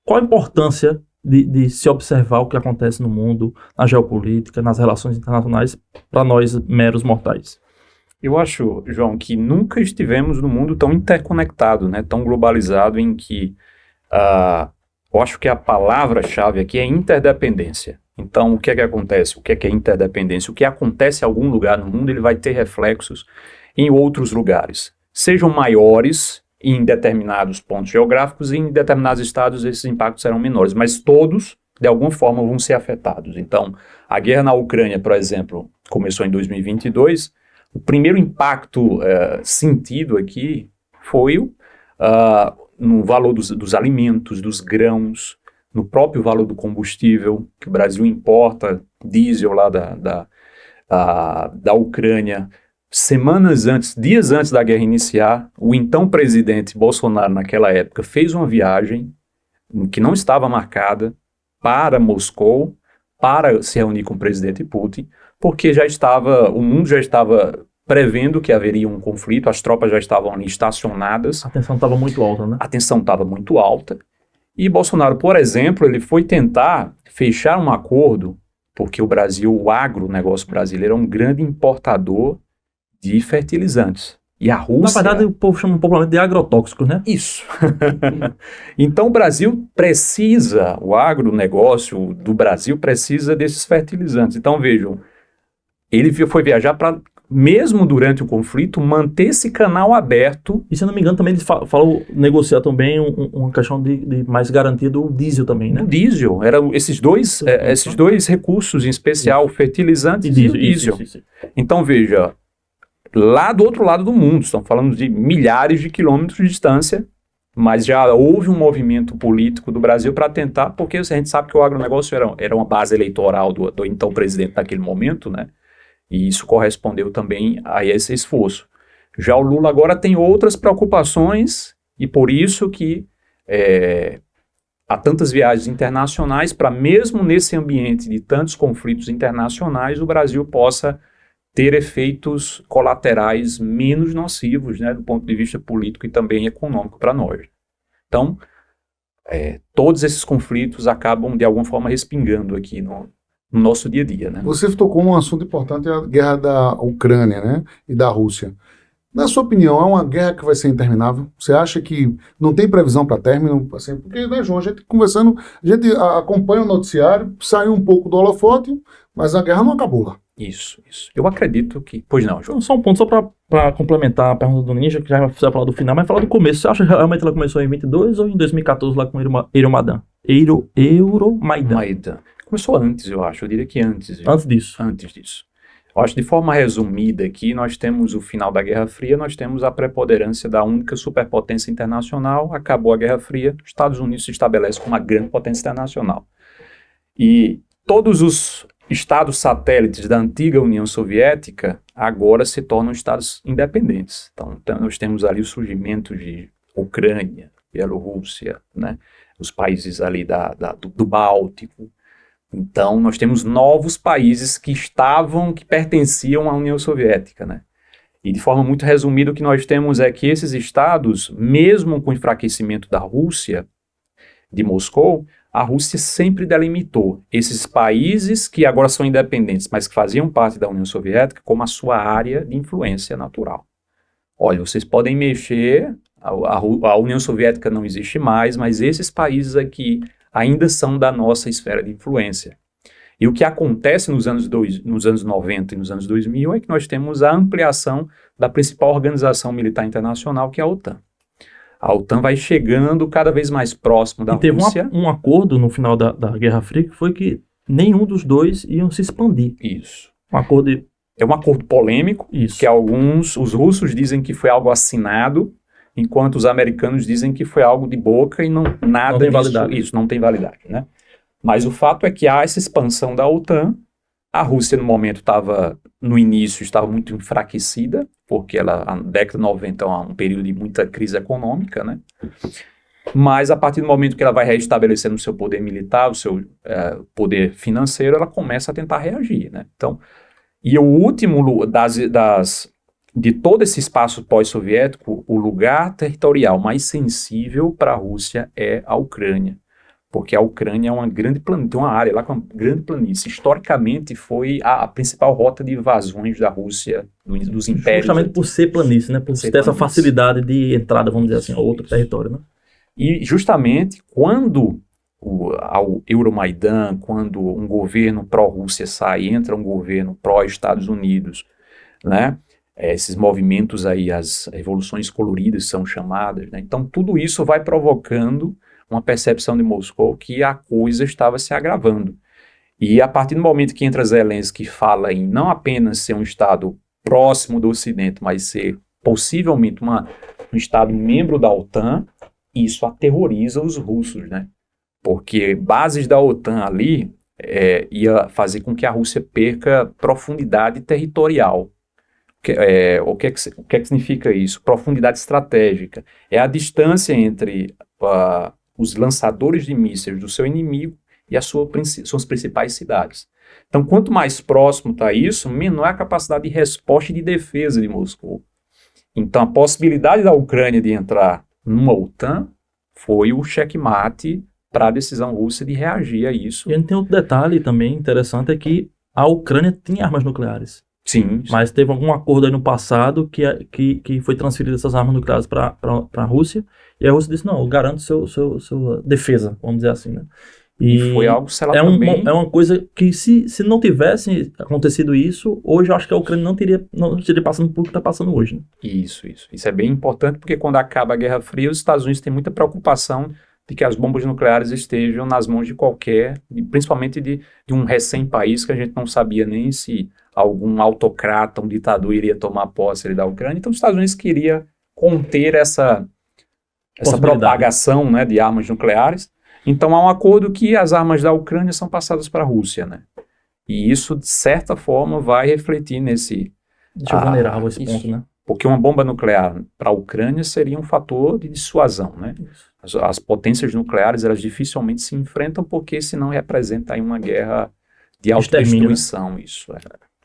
qual a importância de se observar o que acontece no mundo, na geopolítica, nas relações internacionais, para nós meros mortais? Eu acho, João, que nunca estivemos num mundo tão interconectado, né, tão globalizado, em que eu acho que a palavra-chave aqui é interdependência. Então, o que é que acontece? O que é interdependência? O que acontece em algum lugar no mundo, ele vai ter reflexos em outros lugares. Sejam maiores em determinados pontos geográficos e em determinados estados esses impactos serão menores, mas todos, de alguma forma, vão ser afetados. Então, a guerra na Ucrânia, por exemplo, começou em 2022. O primeiro impacto sentido aqui foi no valor dos alimentos, dos grãos, no próprio valor do combustível, que o Brasil importa diesel lá da Ucrânia. Semanas antes, dias antes da guerra iniciar, o então presidente Bolsonaro, naquela época, fez uma viagem que não estava marcada para Moscou, para se reunir com o presidente Putin, porque o mundo já estava prevendo que haveria um conflito, as tropas já estavam ali estacionadas. A tensão estava muito alta, né? A tensão estava muito alta. E Bolsonaro, por exemplo, ele foi tentar fechar um acordo, porque o agronegócio brasileiro é um grande importador de fertilizantes. E a Rússia... Na verdade, o povo chama popularmente de agrotóxicos, né? Isso. Então, o agronegócio do Brasil precisa desses fertilizantes. Então, vejam, ele foi viajar para, mesmo durante o conflito, manter esse canal aberto. E, se eu não me engano, também ele falou negociar também uma questão de mais garantia do diesel também, né? O diesel, eram esses dois recursos, em especial, fertilizantes e diesel. Isso. Então, veja, lá do outro lado do mundo, estamos falando de milhares de quilômetros de distância, mas já houve um movimento político do Brasil para tentar, porque a gente sabe que o agronegócio era uma base eleitoral do então presidente naquele momento, né? E isso correspondeu também a esse esforço. Já o Lula agora tem outras preocupações, e por isso que há tantas viagens internacionais para, mesmo nesse ambiente de tantos conflitos internacionais, o Brasil possa ter efeitos colaterais menos nocivos, né, do ponto de vista político e também econômico para nós. Então, todos esses conflitos acabam, de alguma forma, respingando aqui no nosso dia a dia, né? Você tocou num assunto importante, a guerra da Ucrânia, né, e da Rússia. Na sua opinião, é uma guerra que vai ser interminável? Você acha que não tem previsão para término? Assim, porque, né, João, a gente conversando, a gente acompanha o noticiário, saiu um pouco do holofote, mas a guerra não acabou lá. Isso. Eu acredito que... Pois não, João. Só um ponto, só para complementar a pergunta do Ninja, que já vai falar do final, mas falar do começo. Você acha que realmente ela começou em 22 ou em 2014 lá com Euromaidan? Maidan. Começou antes, eu acho. Eu diria que antes. Antes disso. Antes disso. Eu acho, de forma resumida aqui, nós temos o final da Guerra Fria, nós temos a preponderância da única superpotência internacional, acabou a Guerra Fria, os Estados Unidos se estabelece como uma grande potência internacional. E todos os estados satélites da antiga União Soviética agora se tornam estados independentes. Então nós temos ali o surgimento de Ucrânia, Bielorrússia, né? Os países ali do Báltico. Então nós temos novos países que pertenciam à União Soviética, né? E de forma muito resumida o que nós temos é que esses estados, mesmo com o enfraquecimento da Rússia, de Moscou, a Rússia sempre delimitou esses países que agora são independentes, mas que faziam parte da União Soviética, como a sua área de influência natural. Olha, vocês podem mexer, a União Soviética não existe mais, mas esses países aqui ainda são da nossa esfera de influência. E o que acontece nos anos 90 e nos anos 2000 é que nós temos a ampliação da principal organização militar internacional, que é a OTAN. A OTAN vai chegando cada vez mais próximo da Rússia. Teve um acordo no final da Guerra Fria que foi que nenhum dos dois iam se expandir. Isso. É um acordo polêmico, Isso. Que os russos dizem que foi algo assinado, enquanto os americanos dizem que foi algo de boca e não tem validade. Isso não tem validade, né? Mas o fato é que há essa expansão da OTAN. A Rússia, no momento, no início, estava muito enfraquecida, porque a década de 90 é um período de muita crise econômica, né? Mas, a partir do momento que ela vai reestabelecendo o seu poder militar, o seu poder financeiro, ela começa a tentar reagir, né? Então, e o último de todo esse espaço pós-soviético, o lugar territorial mais sensível para a Rússia é a Ucrânia. porque a Ucrânia é uma grande planície, tem uma área lá com uma grande planície. Historicamente, foi a principal rota de invasões da Rússia, dos impérios. Justamente por ser planície, né? Por ter essa facilidade de entrada, vamos dizer assim, a outro território, né? E justamente quando ao Euromaidan, quando um governo pró-Rússia sai, entra um governo pró-Estados Unidos, né? Esses movimentos aí, as revoluções coloridas são chamadas, né? Então tudo isso vai provocando uma percepção de Moscou que a coisa estava se agravando. E a partir do momento que entra Zelensky, que fala em não apenas ser um Estado próximo do Ocidente, mas ser possivelmente um Estado membro da OTAN, isso aterroriza os russos, né? Porque bases da OTAN ali ia fazer com que a Rússia perca profundidade territorial. O que é que significa isso? Profundidade estratégica. É a distância entre os lançadores de mísseis do seu inimigo e as suas principais cidades. Então, quanto mais próximo está isso, menor é a capacidade de resposta e de defesa de Moscou. Então, a possibilidade da Ucrânia de entrar numa OTAN foi o checkmate para a decisão russa de reagir a isso. E a gente tem outro detalhe também interessante, é que a Ucrânia tinha armas nucleares. Sim. Mas teve algum acordo aí no passado que foi transferido essas armas nucleares para a Rússia, e a Rússia disse, não, eu garanto sua defesa, vamos dizer assim, né? E foi algo selado também. É uma coisa que se não tivesse acontecido isso, hoje eu acho que a Ucrânia não estaria passando por o que está passando hoje, né? Isso é bem importante, porque quando acaba a Guerra Fria, os Estados Unidos têm muita preocupação de que as bombas nucleares estejam nas mãos de principalmente de um recém-país que a gente não sabia nem se algum autocrata, um ditador iria tomar posse ali da Ucrânia. Então os Estados Unidos queria conter essa propagação, né, de armas nucleares. Então há um acordo que as armas da Ucrânia são passadas para a Rússia, né? E isso, de certa forma, vai refletir nesse... Deixa eu vulnerável esse ponto, né? Porque uma bomba nuclear para a Ucrânia seria um fator de dissuasão, né? As potências nucleares, elas dificilmente se enfrentam, porque senão representa aí uma guerra de autodestruição, isso.